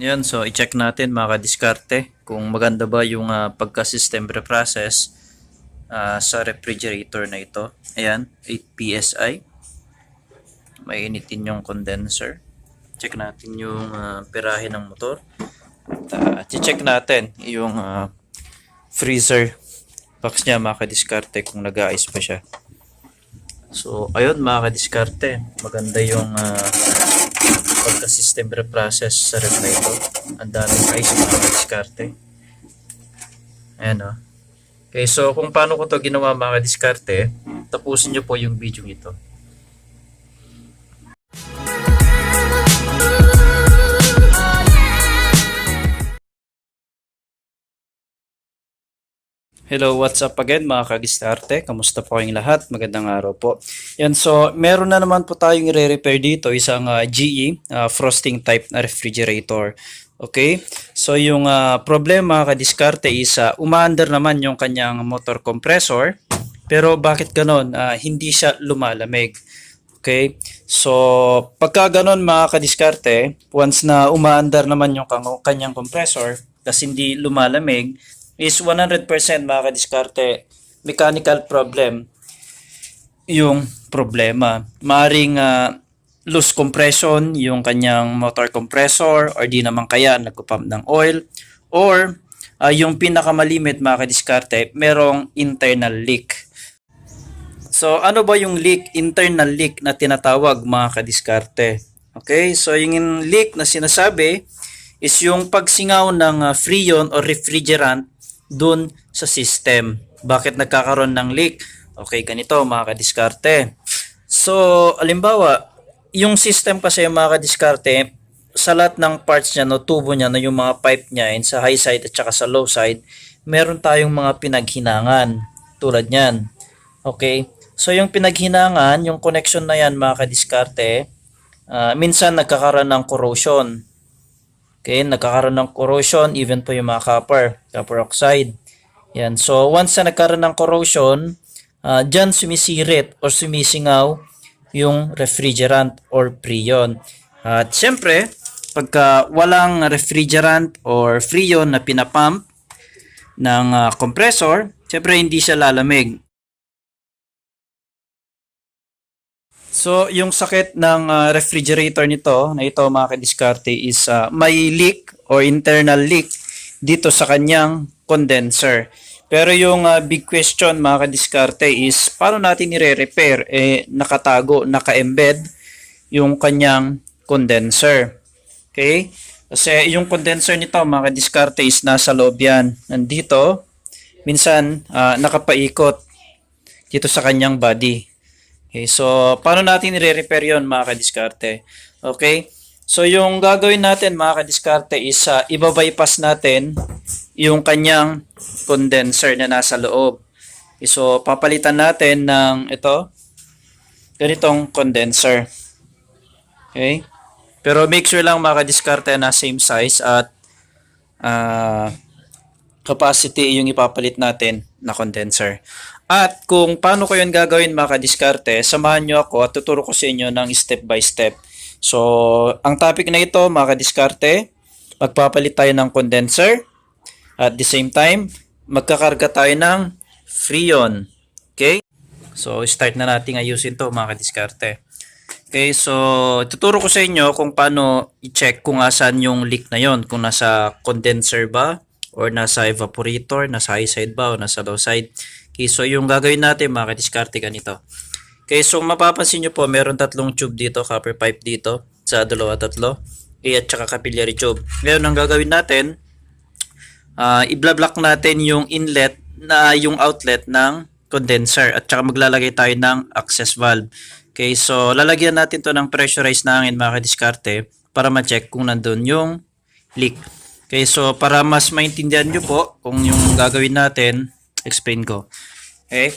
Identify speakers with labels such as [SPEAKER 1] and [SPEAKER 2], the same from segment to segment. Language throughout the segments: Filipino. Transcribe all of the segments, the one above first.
[SPEAKER 1] Yan, so i-check natin mga kadiskarte kung maganda ba yung pagka-system reprocess sa refrigerator na ito. Ayan, 8 PSI. Mainitin yung condenser. Check natin yung pirahe ng motor. At i-check natin yung freezer box niya mga kadiskarte kung nag-aayos pa siya. So, ayun mga kadiskarte, maganda yung pagka-system reprocess sa ref na ito. Ang daming ice mga kadiskarte. Ayan o. Okay, so kung paano ko to ginawa mga kadiskarte, tapusin nyo po yung video ito. Hello, what's up again mga kagistarte? Kamusta po kayong lahat? Magandang araw po. Yan, so meron na naman po tayong i-repair dito, isang GE frosting type na refrigerator. Okay? So yung problema kadiskarte is umaandar naman yung kanyang motor compressor. Pero bakit ganon? Hindi siya lumalamig. Okay? So pagka ganon mga kadiskarte, once na umaandar naman yung kanyang compressor, kasi hindi lumalamig, is 100% mga kadiskarte mechanical problem yung problema. Maaring loose compression yung kanyang motor compressor, or di naman kaya nagpupump ng oil, or yung pinakamalimit mga kadiskarte, merong internal leak. So ano ba yung leak? Internal leak na tinatawag mga kadiskarte. Okay, so yung leak na sinasabi is yung pagsingaw ng freon o refrigerant dun sa system. Bakit nagkakaroon ng leak? Okay, ganito mga kadiskarte. So, alimbawa, yung system kasi mga kadiskarte, sa lahat ng parts niya, no, tubo niya, no, yung mga pipe niya, sa high side at saka sa low side, meron tayong mga pinaghinangan. Tulad niyan. Okay? So, yung pinaghinangan, yung connection na yan mga kadiskarte, minsan nagkakaroon ng corrosion. Okay, nagkakaroon ng corrosion, even po yung mga copper oxide. Yan. So, once na nagkaroon ng corrosion, dyan sumisirit or sumisingaw yung refrigerant or freon. At syempre, pagka walang refrigerant or freon na pinapump ng compressor, syempre hindi siya lalamig. So, yung sakit ng refrigerator nito, na ito mga kadiskarte, is may leak or internal leak dito sa kanyang condenser. Pero yung big question mga kadiskarte is, paano natin i-repair? Nakatago, naka-embed yung kanyang condenser. Okay? Kasi yung condenser nito mga kadiskarte is nasa loob yan. Nandito, minsan nakapaikot dito sa kanyang body. Okay, so paano natin i-repair yun mga kadiskarte? Okay, so yung gagawin natin mga kadiskarte is ibabypass natin yung kanyang condenser na nasa loob. Okay, so papalitan natin ng ito, ganitong condenser. Okay, pero make sure lang mga kadiskarte na same size at capacity yung ipapalit natin na condenser. At kung paano ko yun gagawin mga kadiskarte, samahan nyo ako at tuturo ko sa inyo ng step by step. So, ang topic na ito mga kadiskarte, magpapalit tayo ng condenser. At the same time, magkakarga tayo ng freon. Okay? So, start na natin ayusin to mga kadiskarte. Okay, so tuturo ko sa inyo kung paano i-check kung asan yung leak na yon, kung nasa condenser ba, or nasa evaporator, nasa high side ba, o nasa low side. Okay, so yung gagawin natin mga kadiskarte ganito. Okay, so mapapansin nyo po, meron tatlong tube dito, copper pipe dito, sa dalawa tatlo. Okay, at saka capillary tube. Ngayon, ang gagawin natin, i-block natin yung inlet, yung outlet ng condenser. At saka maglalagay tayo ng access valve. Okay, so lalagyan natin to ng pressurized na hangin mga kadiskarte para ma-check kung nandun yung leak. Okay, so para mas maintindihan nyo po kung yung gagawin natin, explain ko. Okay?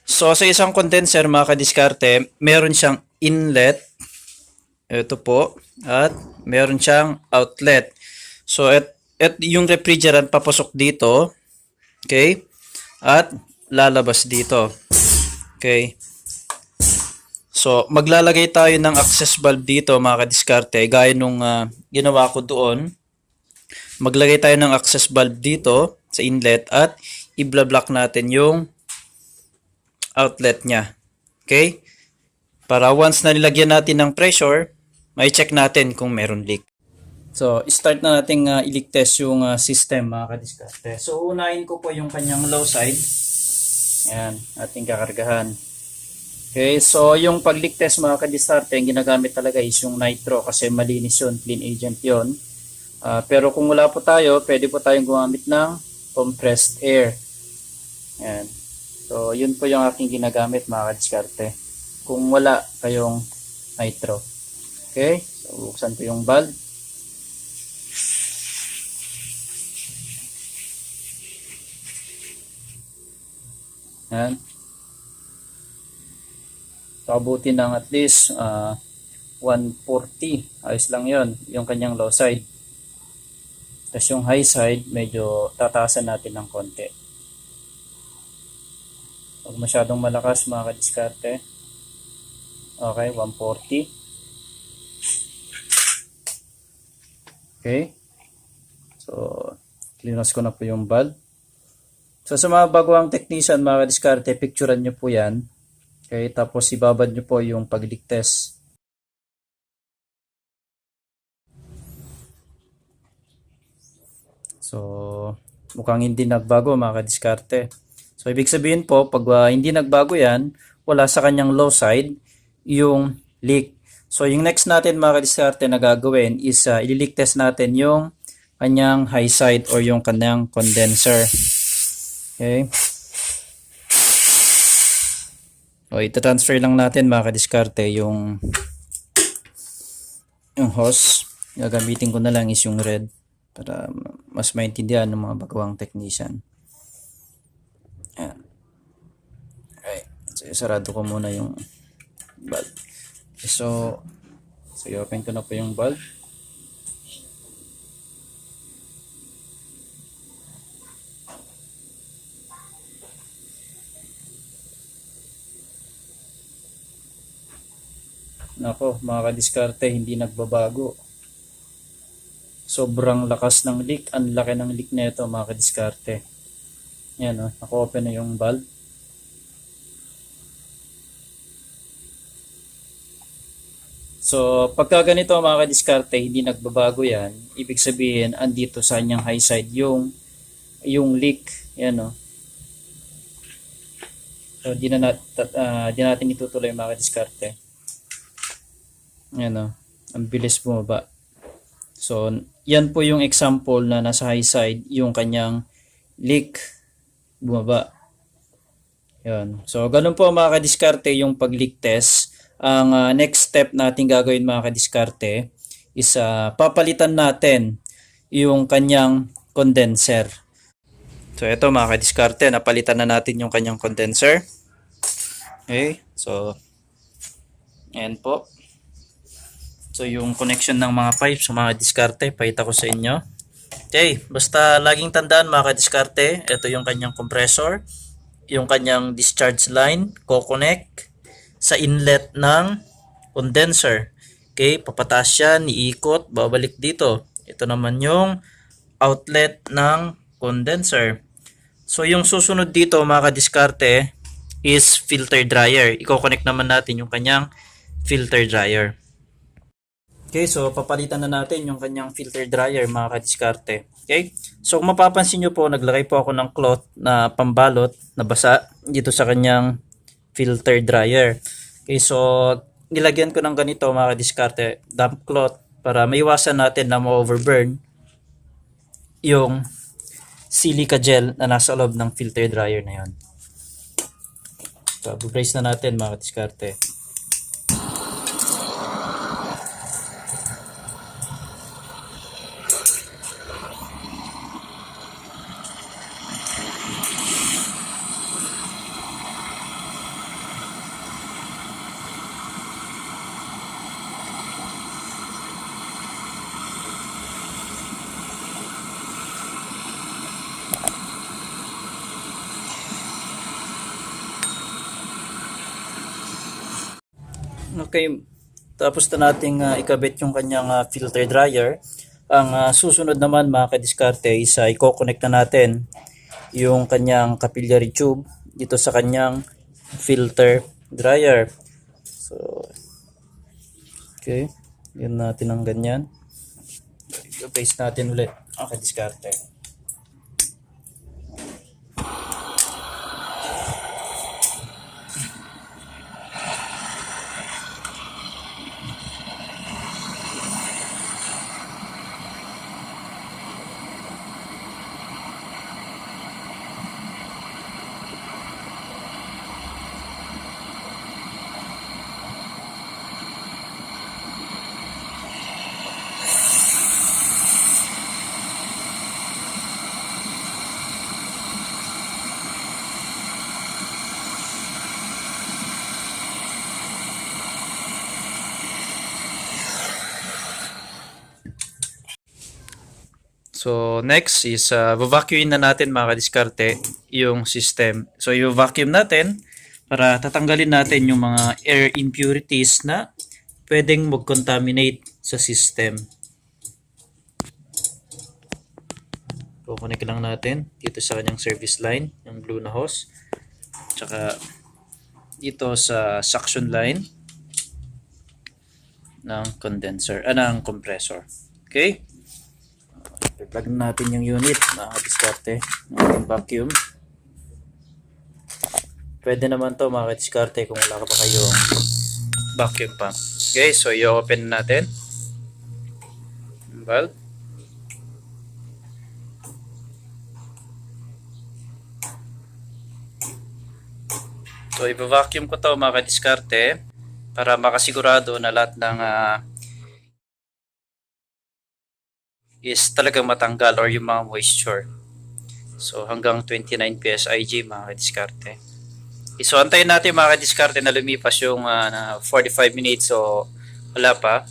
[SPEAKER 1] So, sa isang condenser, mga kadiskarte, meron siyang inlet. Ito po. At meron siyang outlet. So, yung refrigerant papasok dito. Okay? At lalabas dito. Okay? So, maglalagay tayo ng access valve dito, mga kadiskarte. Gaya nung ginawa ko doon. Maglagay tayo ng access valve dito sa inlet at i-block natin yung outlet niya. Okay? Para once na nilagyan natin ng pressure, may check natin kung meron leak. So, start na natin i-leak test yung system mga kadiskarte. So, unahin ko po yung kanyang low side. Ayan, ating kakargahan. Okay, so yung pag-leak test mga kadiskarte, ang ginagamit talaga is yung nitro kasi malinis yun, clean agent yun. Pero kung wala po tayo, pwede po tayong gumamit ng compressed air. Ayan. So, yun po yung aking ginagamit mga kadiskarte. Kung wala kayong nitro. Okay, so buksan ko yung valve. Ayan. So, abutin ng at least 140. Ayos lang yon yung kanyang low side. Tapos yung high side, medyo tataasan natin ng konti. Huwag masyadong malakas mga kadiskarte. Okay, 140. Okay. So, cleaners ko na po yung valve. So, sa mga baguhang technician mga kadiskarte, picturean nyo po yan. Okay, tapos ibabad nyo po yung pag-leak test. So, mukhang hindi nagbago mga kadiskarte. So, ibig sabihin po, pag hindi nagbago yan, wala sa kanyang low side, yung leak. So, yung next natin mga kadiskarte na gagawin is i-leak test natin yung kanyang high side or yung kanyang condenser. Okay. O, ita-transfer lang natin mga kadiskarte yung hose. Gagamitin ko na lang is yung red para mas maintindihan ng mga baguhang technician. Ayan. Okay. So, sarado ko muna yung valve. So i-open ko na po yung valve. Nako, mga kadiskarte, hindi nagbabago. Sobrang lakas ng leak. Ang laki ng leak na ito mga kadiskarte. Yan o, naka-open na yung valve. So, pagka ganito mga kadiskarte, hindi nagbabago yan. Ibig sabihin, andito sa kanyang high side yung leak. Yan o. So, di natin itutuloy mga kadiskarte. Yan o. Ang bilis bumaba. So, yan po yung example na nasa high side, yung kanyang leak bumaba. Yan. So, ganun po mga kadiskarte yung pag-leak test. Ang next step natin gagawin mga kadiskarte is papalitan natin yung kanyang condenser. So, ito mga kadiskarte, napalitan na natin yung kanyang condenser. Okay. So, ayan po. So, yung connection ng mga pipes, mga diskarte, pakita ko sa inyo. Okay, basta laging tandaan mga kadiskarte, ito yung kanyang compressor, yung kanyang discharge line, co-connect sa inlet ng condenser. Okay, papataas yan, iikot, babalik dito. Ito naman yung outlet ng condenser. So, yung susunod dito mga kadiskarte is filter dryer. Iko-connect naman natin yung kanyang filter dryer. Okay, so papalitan na natin yung kanyang filter dryer mga kadiskarte. Okay, so kung mapapansin nyo po, naglagay po ako ng cloth na pambalot na basa dito sa kanyang filter dryer. Okay, so nilagyan ko ng ganito mga kadiskarte, damp cloth, para maiwasan natin na ma-overburn yung silica gel na nasa loob ng filter dryer na yun. So, brace na natin mga kadiskarte. Okay, tapos na nating ikabit yung kanyang filter dryer. Ang susunod naman mga kadiskarte is i-connect na natin yung kanyang capillary tube dito sa kanyang filter dryer. So, okay. Yan natin ang ganyan. I-paste natin ulit ang kadiskarte. So, next is vacuum na natin mga kadiskarte yung system. So, i-vacuum natin para tatanggalin natin yung mga air impurities na pwedeng mag-contaminate sa system. Kukunik lang natin dito sa kanyang service line, yung blue na hose. Tsaka dito sa suction line ng condenser, ng compressor. Okay? I-plug natin yung unit na diskarte ng ating vacuum. Pwede naman to mga diskarte kung wala ka pa kayong vacuum pump. Okay, so i-open natin yung valve. So i-vacuum ko to mga diskarte para makasigurado na lahat ng is talagang matanggal or yung mga moisture. So hanggang 29 psig mga diskarte. So antayin natin mga diskarte na lumipas yung 45 minutes so wala pa.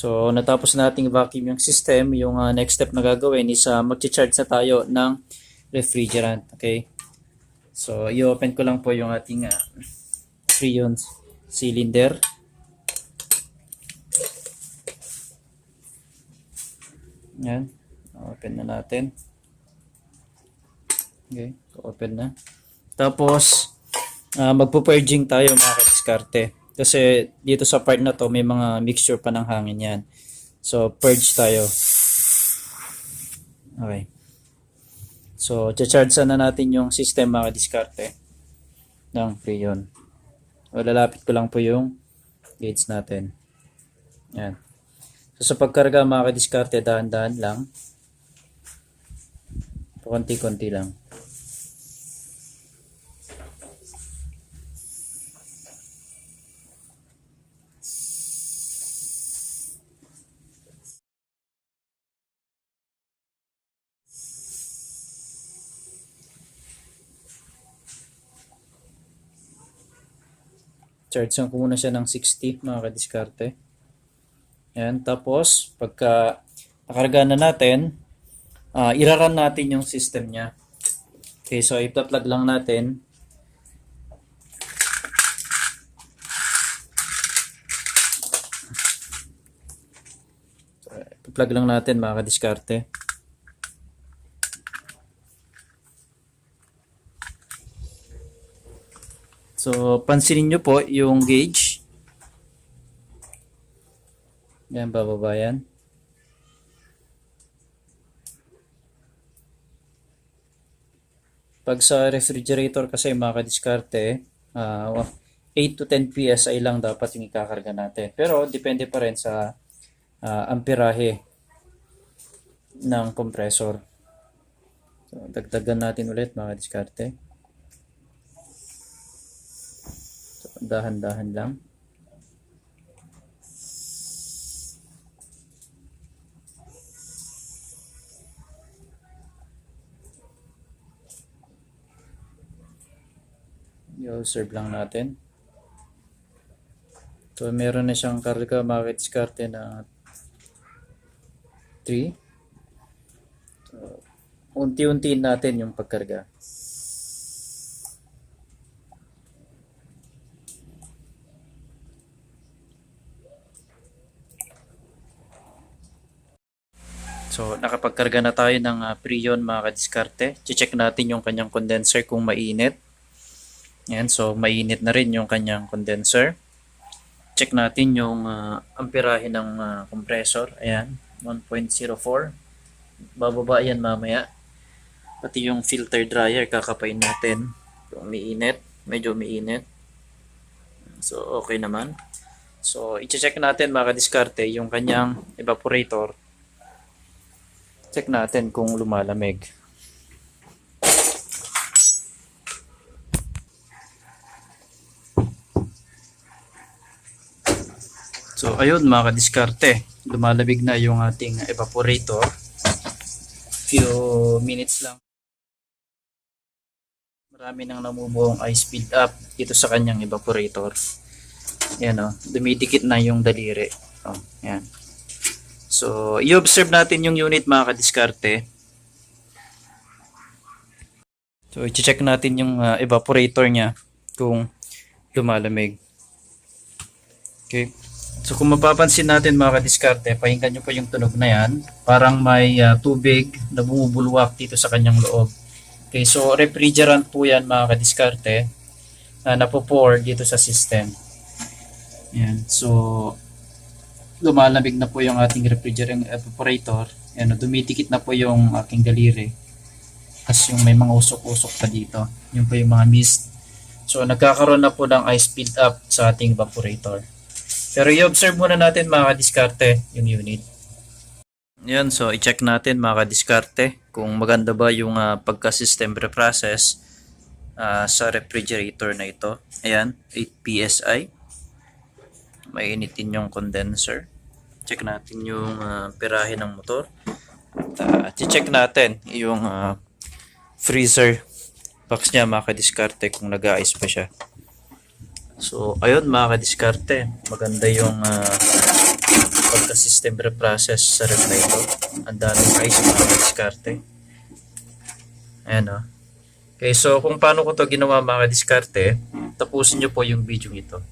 [SPEAKER 1] So natapos nating vacuum yung system, yung next step na gagawin is mag-charge na tayo ng refrigerant. Okay? So i-open ko lang po yung ating Freon cylinder. Yan. Open na natin. Okay, open na. Tapos magpo-purging tayo mga diskarte. Kasi dito sa part na to may mga mixture pa ng hangin yan. So purge tayo. Okay. So charge na natin yung system mga diskarte ng Freon. O lalapit ko lang po yung gauge natin. Yan. So sa pagkarga mga diskarte dahan-dahan lang. Konti-konti lang. Charge ko muna siya ng 60 mga kadiskarte. Yan. Tapos, pagka nakarga na natin, iraran natin yung system niya. Okay, so i-plug lang natin. So, i-plug lang natin mga kadiskarte. So, pansinin nyo po yung gauge. Yan, bababa yan. Pag sa refrigerator kasi mga kadiskarte, 8 to 10 PSI lang dapat yung ikakarga natin. Pero, depende pa rin sa amperahe ng compressor. So, dagdagan natin ulit mga kadiskarte. Dahan-dahan lang. I-observe lang natin. So, meron na siyang karga mga diskarte na 3. So, unti-untiin natin yung pagkarga. So, nakapagkarga na tayo ng Freon mga kadiskarte. Check natin yung kanyang condenser kung mainit. Ayan, so mainit na rin yung kanyang condenser. Check natin yung amperahe ng compressor. Ayan, 1.04. Bababa yan mamaya. Pati yung filter dryer kakapain natin. Kung mainit, medyo mainit. So, okay naman. So, i-check natin mga kadiskarte yung kanyang evaporator. Check natin kung lumalamig. So, ayun mga kadiskarte. Lumalamig na yung ating evaporator. Few minutes lang. Marami nang namumuong ice build up dito sa kanyang evaporator. Yan o, dumidikit na yung daliri. O, yan. So, i-observe natin yung unit mga kadiskarte. So, i-check natin yung evaporator niya kung lumalamig. Okay. So, kung mapapansin natin mga kadiskarte, pakinggan nyo pa yung tunog na yan. Parang may tubig na bumubulwak dito sa kanyang loob. Okay, so refrigerant po yan mga kadiskarte na po-pour dito sa system. Yan. So, lumalamig na po yung ating refrigerant evaporator. Yan, dumidikit na po yung aking daliri. Kasi yung may mga usok-usok pa dito. Yung po yung mga mist. So, nagkakaroon na po ng ice build up sa ating evaporator. Pero i-observe muna natin mga kadiskarte yung unit. Yan, so i-check natin mga kadiskarte kung maganda ba yung pagka-system reprocess sa refrigerator na ito. Ayan, 8 PSI. Mainitin yung condenser. Check natin yung pirahe ng motor. At i-check natin yung freezer box niya mga kadiskarte kung nag-a-ice pa siya. So, ayun mga kadiskarte. Maganda yung pagka-system reprocess sa ref na ito. Ang daming ice mga kadiskarte. Ayan o. Okay, so kung paano ko to ginawa mga kadiskarte, tapusin nyo po yung video ito.